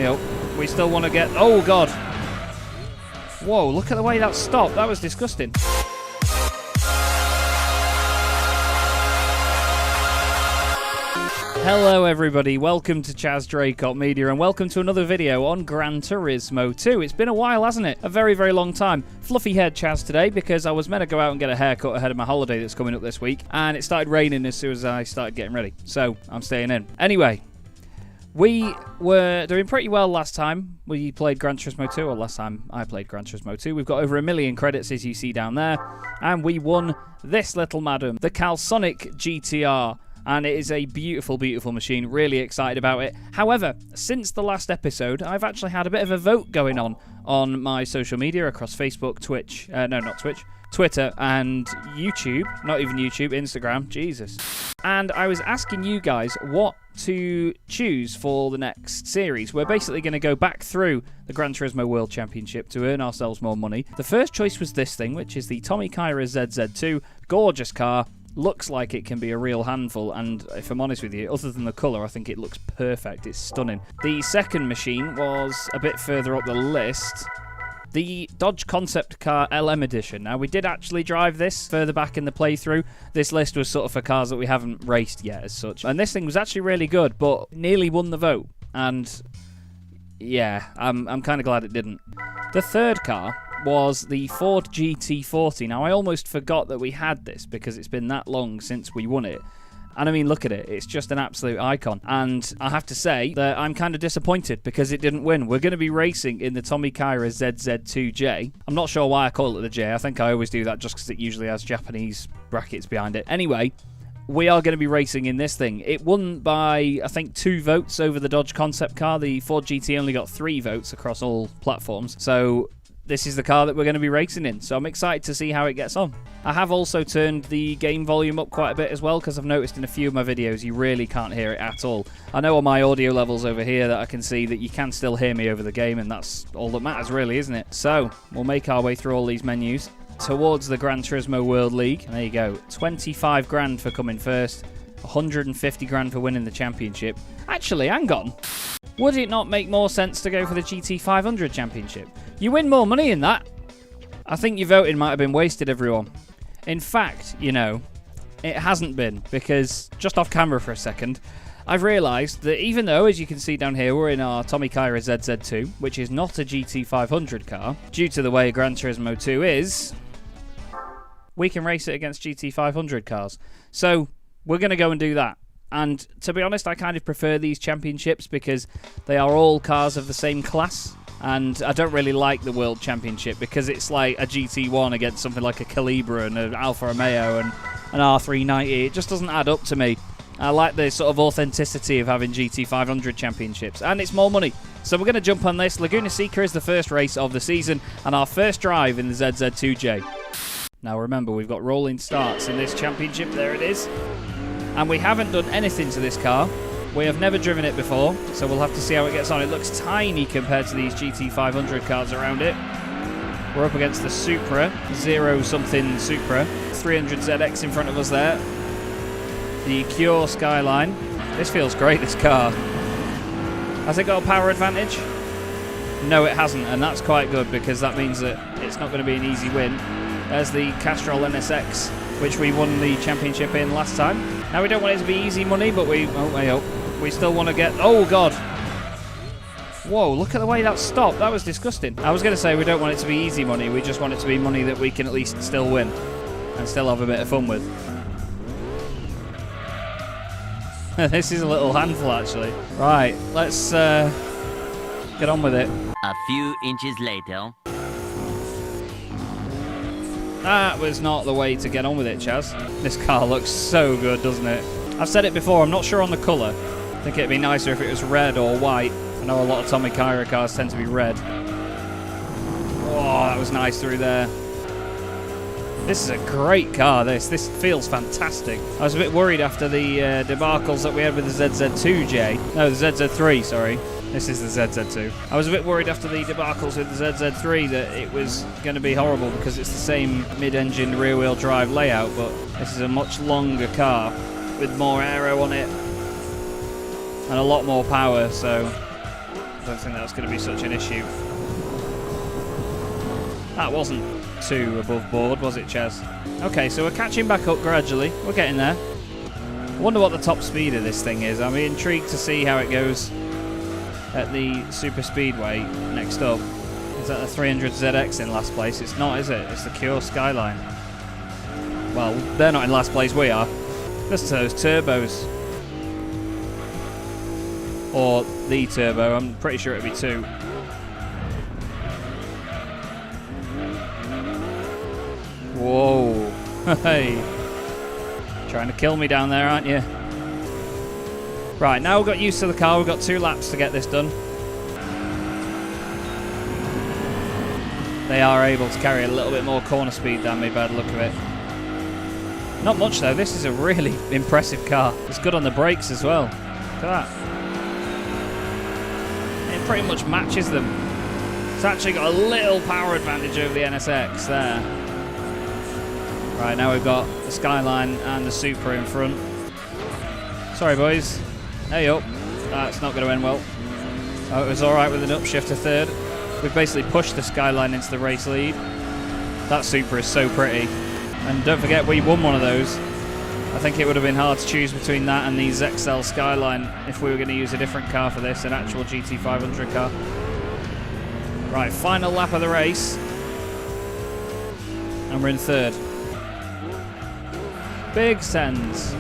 way up. We still want to get... Oh, God. Whoa, look at the way that stopped. That was disgusting. Hello everybody, welcome to Chaz Draycott Media and welcome to another video on Gran Turismo 2. It's been a while, hasn't it? A very, very long time. Fluffy haired Chaz today because I was meant to go out and get a haircut ahead of my holiday that's coming up this week, and it started raining as soon as I started getting ready, so I'm staying in. Anyway, we were doing pretty well last time we played Gran Turismo 2, or last time I played Gran Turismo 2. We've got over 1 million credits as you see down there, and we won this little madam, the Calsonic GTR. And it is a beautiful, beautiful machine. Really excited about it. However, since the last episode, I've actually had a bit of a vote going on my social media across Facebook, Twitch, Twitter and YouTube. Not even YouTube, Instagram. Jesus. And I was asking you guys what to choose for the next series. We're basically going to go back through the Gran Turismo World Championship to earn ourselves more money. The first choice was this thing, which is the Tommy Kyra ZZ2. Gorgeous car. Looks like it can be a real handful, and if I'm honest with you, other than the colour, I think it looks perfect. It's stunning. The second machine was a bit further up the list. The Dodge Concept Car LM Edition. Now, we did actually drive this further back in the playthrough. This list was sort of for cars that we haven't raced yet as such. And this thing was actually really good, but nearly won the vote. And yeah, I'm kind of glad it didn't. The third car was the Ford GT40. Now, I almost forgot that we had this because it's been that long since we won it. And I mean, look at it. It's just an absolute icon. And I have to say that I'm kind of disappointed because it didn't win. We're going to be racing in the Tommy Kyra ZZ2J. I'm not sure why I call it the J. I think I always do that just because it usually has Japanese brackets behind it. Anyway, we are going to be racing in this thing. It won by, I think, 2 votes over the Dodge Concept Car. The Ford GT only got 3 votes across all platforms. So this is the car that we're going to be racing in, so I'm excited to see how it gets on. I have also turned the game volume up quite a bit as well, because I've noticed in a few of my videos you really can't hear it at all. I know on my audio levels over here that I can see that you can still hear me over the game, and that's all that matters really, isn't it? So, we'll make our way through all these menus towards the Gran Turismo World League. There you go, 25 grand for coming first, 150 grand for winning the championship. Actually, hang on. Would it not make more sense to go for the GT500 championship? You win more money in that. I think your voting might have been wasted, everyone. In fact, you know, it hasn't been, because just off camera for a second, I've realised that even though, as you can see down here, we're in our Tommy Kyra ZZ2, which is not a GT500 car, due to the way Gran Turismo 2 is, we can race it against GT500 cars. So, we're going to go and do that. And to be honest, I kind of prefer these championships because they are all cars of the same class. And I don't really like the World Championship because it's like a GT1 against something like a Calibra and an Alfa Romeo and an R390. It just doesn't add up to me. I like the sort of authenticity of having GT500 championships. And it's more money. So we're going to jump on this. Laguna Seca is the first race of the season and our first drive in the ZZ2J. Now remember, we've got rolling starts in this championship. There it is. And we haven't done anything to this car. We have never driven it before, so we'll have to see how it gets on. It looks tiny compared to these GT500 cars around it. We're up against the Supra, 0-something Supra. 300ZX in front of us there. The Cure Skyline. This feels great, this car. Has it got a power advantage? No, it hasn't, and that's quite good because that means that it's not going to be an easy win. There's the Castrol NSX, which we won the championship in last time. Now, we don't want it to be easy money, but we still want to get... Oh, God. Whoa, look at the way that stopped. That was disgusting. I was going to say we don't want it to be easy money. We just want it to be money that we can at least still win and still have a bit of fun with. This is a little handful, actually. Right, let's get on with it. A few inches later. That was not the way to get on with it, Chaz. This car looks so good, doesn't it? I've said it before, I'm not sure on the colour. I think it'd be nicer if it was red or white. I know a lot of Tommy Kyra cars tend to be red. Oh, that was nice through there. This is a great car, this. This feels fantastic. I was a bit worried after the debacles that we had with the ZZ2J. No, the ZZ3, sorry. This is the ZZ2. I was a bit worried after the debacles with the ZZ3 that it was going to be horrible because it's the same mid-engine rear-wheel drive layout, but this is a much longer car with more aero on it and a lot more power, so don't think that's going to be such an issue. That wasn't too above board, was it, Chaz? Okay, so we're catching back up gradually. We're getting there. I wonder what the top speed of this thing is. I'm intrigued to see how it goes at the Super Speedway next up. Is that the 300ZX in last place? It's not, is it? It's the Cure Skyline. Well, they're not in last place, we are. Just those turbos. Or the turbo, I'm pretty sure it'd be 2. Whoa. Hey. Trying to kill me down there, aren't you? Right, now we've got used to the car. We've got 2 laps to get this done. They are able to carry a little bit more corner speed than me by the look of it. Not much though. This is a really impressive car. It's good on the brakes as well. Look at that. It pretty much matches them. It's actually got a little power advantage over the NSX there. Right, now we've got the Skyline and the Supra in front. Sorry, boys. Hey up. That's not going to end well. Oh, it was alright with an upshift to third. We've basically pushed the Skyline into the race lead. That Supra is so pretty. And don't forget, we won one of those. I think it would have been hard to choose between that and the XL Skyline if we were going to use a different car for this, an actual GT500 car. Right, final lap of the race. And we're in third. Big sends.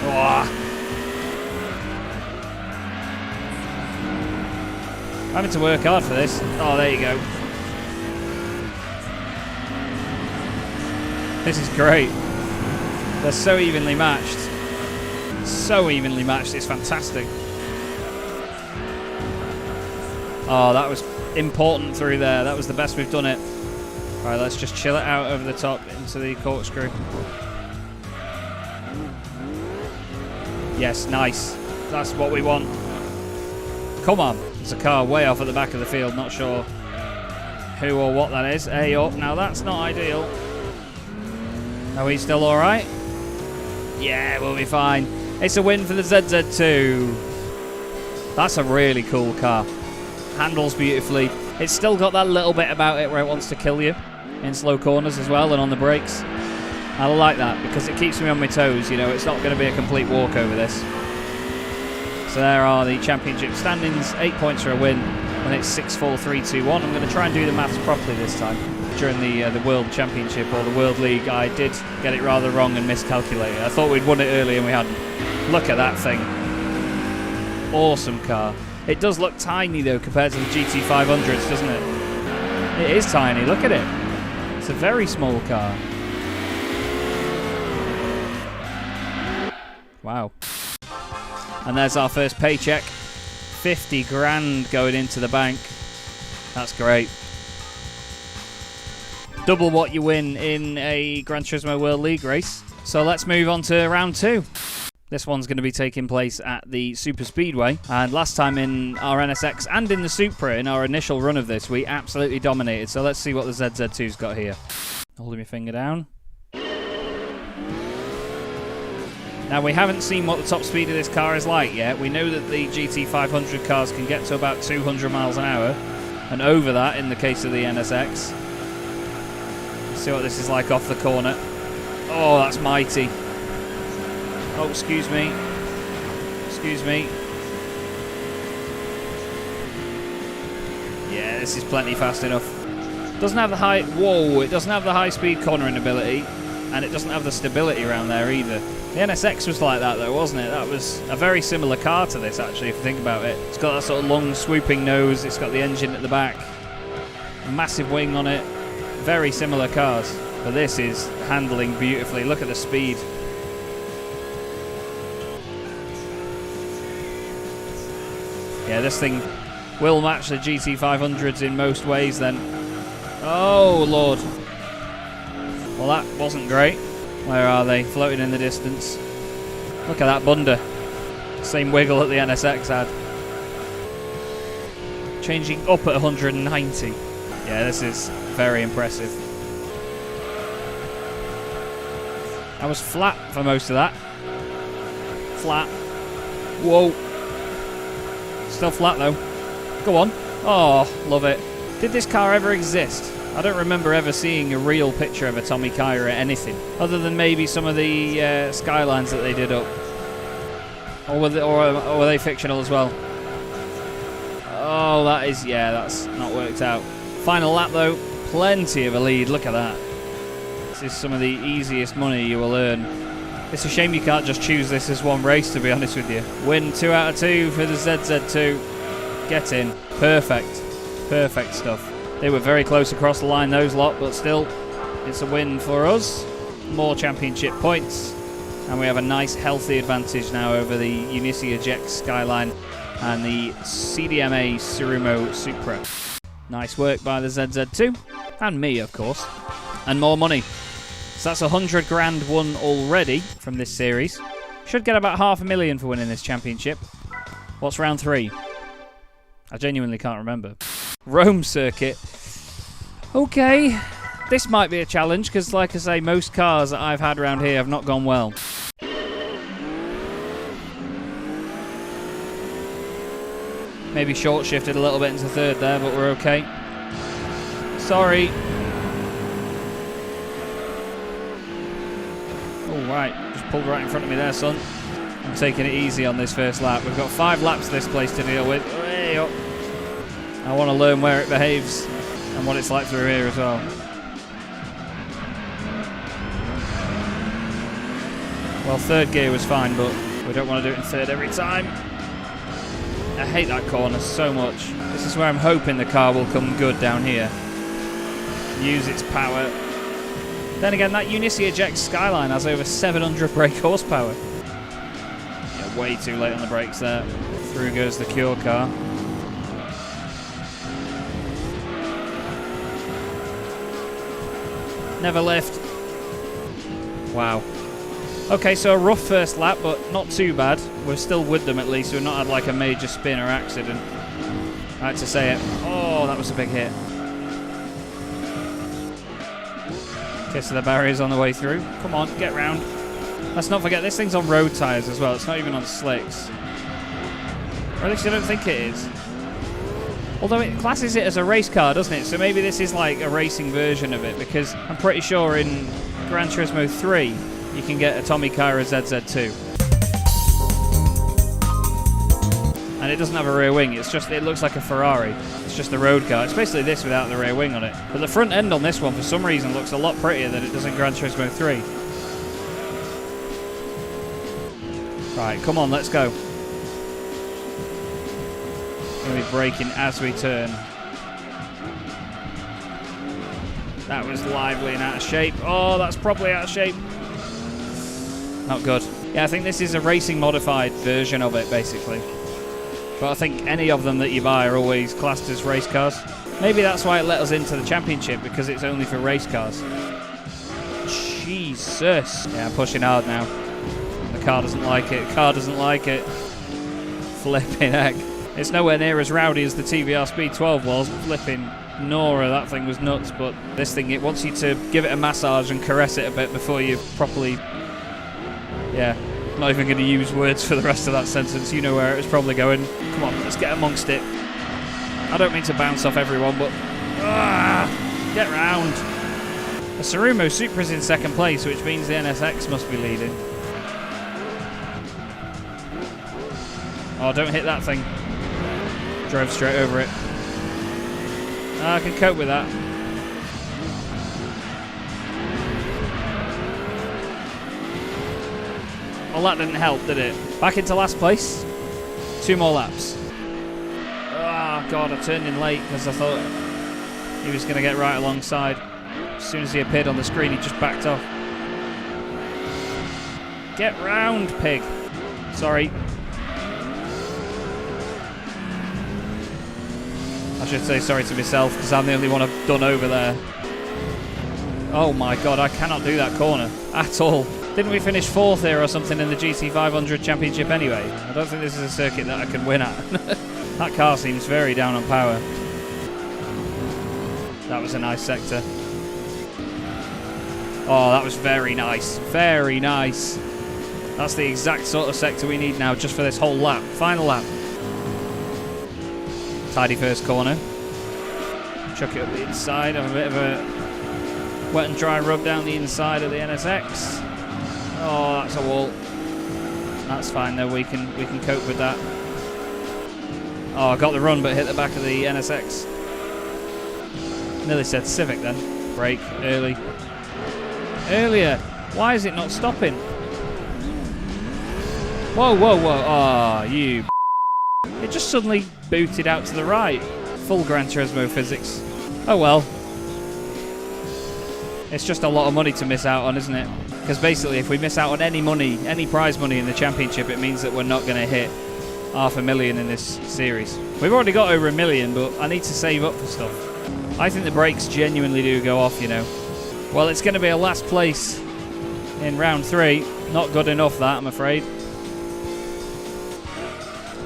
Oh. Having to work hard for this. Oh, there you go. This is great. They're so evenly matched. So evenly matched, it's fantastic. Oh, that was important through there. That was the best we've done it. Right, let's just chill it out over the top into the corkscrew. Yes, nice. That's what we want. Come on. There's a car way off at the back of the field. Not sure who or what that is. Hey up. Now that's not ideal. Are we still alright? Yeah, we'll be fine. It's a win for the ZZ2. That's a really cool car. Handles beautifully. It's still got that little bit about it where it wants to kill you in slow corners as well and on the brakes. I like that because it keeps me on my toes. You know, it's not going to be a complete walkover this. So there are the championship standings. 8 points for a win, and it's 6-4, 3-2-1. I'm going to try and do the maths properly this time. During the World Championship or the World League, I did get it rather wrong and miscalculated. I thought we'd won it early and we hadn't. Look at that thing. Awesome car. It does look tiny though compared to the GT500s, doesn't it? It is tiny. Look at it. It's a very small car. Wow. And there's our first paycheck. 50 grand going into the bank. That's great. Double what you win in a Gran Turismo World League race. So let's move on to round 2. This one's going to be taking place at the Super Speedway. And last time in our NSX and in the Supra, in our initial run of this, we absolutely dominated. So let's see what the ZZ2's got here. Holding my finger down. Now, we haven't seen what the top speed of this car is like yet. We know that the GT500 cars can get to about 200 miles an hour, and over that in the case of the NSX. Let's see what this is like off the corner. Oh, that's mighty. Oh, excuse me. Excuse me. Yeah, this is plenty fast enough. Doesn't have the high... Whoa, it doesn't have the high-speed cornering ability, and it doesn't have the stability around there either. The NSX was like that though, wasn't it? That was a very similar car to this actually, if you think about it. It's got that sort of long swooping nose, it's got the engine at the back, a massive wing on it. Very similar cars. But this is handling beautifully. Look at the speed. Yeah, this thing will match the GT500s in most ways then. Oh, Lord. Well, that wasn't great. Where are they? Floating in the distance. Look at that bunda. Same wiggle that the NSX had. Changing up at 190. Yeah, this is very impressive. I was flat for most of that. Flat. Whoa. Still flat though. Go on. Oh, love it. Did this car ever exist? I don't remember ever seeing a real picture of a Tommy Kyra anything, other than maybe some of the skylines that they did up. Or were they fictional as well? Oh, that's not worked out. Final lap though, plenty of a lead. Look at that. This is some of the easiest money you will earn. It's a shame you can't just choose this as one race, to be honest with you. Win 2 out of 2 for the ZZ2. Get in. Perfect. Perfect stuff. They were very close across the line, those lot, but still, it's a win for us. More championship points. And we have a nice, healthy advantage now over the ePSXe Skyline and the CDMA Tsurumo Supra. Nice work by the ZZ2. And me, of course. And more money. So that's 100 grand won already from this series. Should get about $500,000 for winning this championship. What's round 3? I genuinely can't remember. Rome circuit. Okay. This might be a challenge because, like I say, most cars that I've had around here have not gone well. Maybe short shifted a little bit into third there, but we're okay. Sorry. All right, just pulled right in front of me there, son. I'm taking it easy on this first lap. We've got 5 laps of this place to deal with. Way up. I want to learn where it behaves and what it's like through here as well. Well, third gear was fine, but we don't want to do it in third every time. I hate that corner so much. This is where I'm hoping the car will come good down here. Use its power. Then again, that ePSXe Skyline has over 700 brake horsepower. Yeah, way too late on the brakes there. Through goes the Cure car. Never lift. Wow. Okay, so a rough first lap, but not too bad. We're still with them at least. We've not had like a major spin or accident. I had to say it. Oh, that was a big hit. Kiss of the barriers on the way through. Come on, get round. Let's not forget, this thing's on road tyres as well. It's not even on slicks. Or at least I don't think it is. Although it classes it as a race car, doesn't it? So maybe this is like a racing version of it, because I'm pretty sure in Gran Turismo 3, you can get a Tommy Kyra ZZ2. And it doesn't have a rear wing, it looks like a Ferrari. It's just a road car. It's basically this without the rear wing on it. But the front end on this one, for some reason, looks a lot prettier than it does in Gran Turismo 3. Right, come on, let's go. Going to be braking as we turn. That was lively and out of shape. Oh, that's probably out of shape. Not good. Yeah, I think this is a racing modified version of it, basically. But I think any of them that you buy are always classed as race cars. Maybe that's why it let us into the championship, because it's only for race cars. Jesus. Yeah, I'm pushing hard now. The car doesn't like it. The car doesn't like it. Flipping heck. It's nowhere near as rowdy as the TVR Speed 12 was. Flipping Nora, that thing was nuts. But this thing, it wants you to give it a massage and caress it a bit before you properly... Yeah, not even going to use words for the rest of that sentence. You know where it was probably going. Come on, let's get amongst it. I don't mean to bounce off everyone, but... get round. The Tsurumo Supra's in second place, which means the NSX must be leading. Oh, don't hit that thing. Drove straight over it. I can cope with that. Well, that didn't help, did it? Back into last place. 2 more laps. Oh, God, I turned in late because I thought he was going to get right alongside. As soon as he appeared on the screen, he just backed off. Get round, pig. Sorry. I should say sorry to myself because I'm the only one I've done over there. Oh my God, I cannot do that corner at all. Didn't we finish 4th here or something in the GT500 Championship anyway? I don't think this is a circuit that I can win at. That car seems very down on power. That was a nice sector. Oh, that was very nice. Very nice. That's the exact sort of sector we need now just for this whole lap. Final lap. Tidy first corner. Chuck it up the inside. Have a bit of a wet and dry rub down the inside of the NSX. Oh, that's a wall. That's fine though. We can cope with that. Oh, I got the run but hit the back of the NSX. Nearly said Civic then. Brake early. Earlier. Why is it not stopping? Whoa, whoa, whoa. Oh, you. It just suddenly booted out to the right. Full Gran Turismo physics. Oh well. It's just a lot of money to miss out on, isn't it? Because basically, if we miss out on any money, any prize money in the championship, it means that we're not going to hit $500,000 in this series. We've already got over $1 million, but I need to save up for stuff. I think the brakes genuinely do go off, you know. Well, it's going to be a last place in round 3. Not good enough, that, I'm afraid.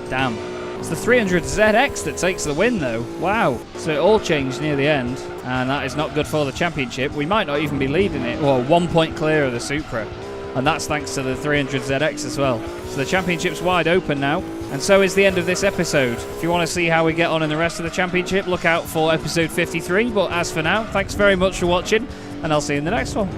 Damn. It's the 300ZX that takes the win, though. Wow. So it all changed near the end, and that is not good for the championship. We might not even be leading it. Well, 1 point clear of the Supra, and that's thanks to the 300ZX as well. So the championship's wide open now, and so is the end of this episode. If you want to see how we get on in the rest of the championship, look out for episode 53. But as for now, thanks very much for watching, and I'll see you in the next one.